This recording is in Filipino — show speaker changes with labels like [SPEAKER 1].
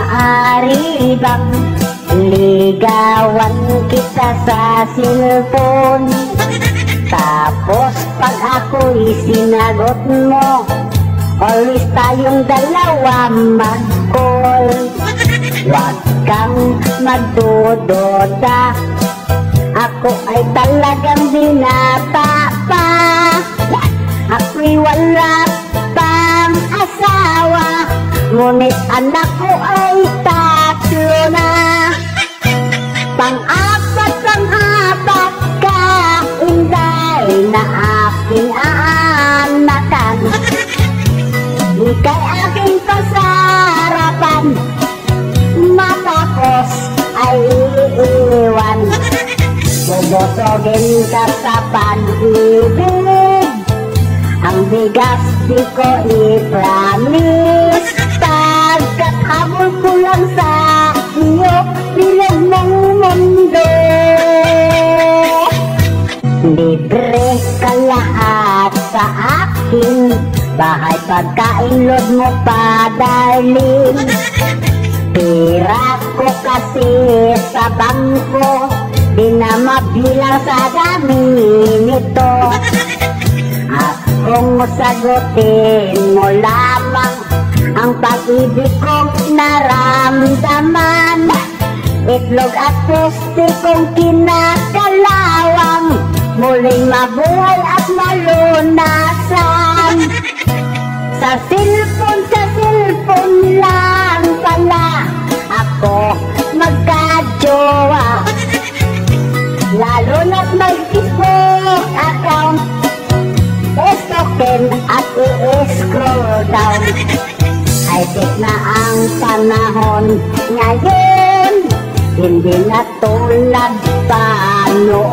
[SPEAKER 1] Maari bang ligawan kita sa cellphone? Tapos pag ako'y sinagot mo, always tayong dalawa mag-call. Huwag kang magdududa, ako ay talagang binata pa. Ako'y wala pang asawa, ngunit anak ko ay tatlo na. Pang-apat ka, Inday, na aking aanakan. Ika'y aking kasarapan, matapos ay iiwan. Bubusogin ka sa pag-ibig, ang bigas di ko i-promise. Pagkat habol ko lang sa iyo, bilog mong mundo. Libre ka lahat sa akin, bahay, pagkain, load mo pa, darling. Pera ko kasi sa bangko, di na mabilang sa dami nito. Akong sagutin mo lamang ang pag-ibig kong naramdaman. Itlog at pusti kong kinakalawang, muling mabuhay at malunasan. Sa cellphone lang pala ako magka-jowa, lalo na't mag-Facebook account, stalkin at i-scroll down. Ay tik na ang panahon ngayon, hindi na tulad pa noon.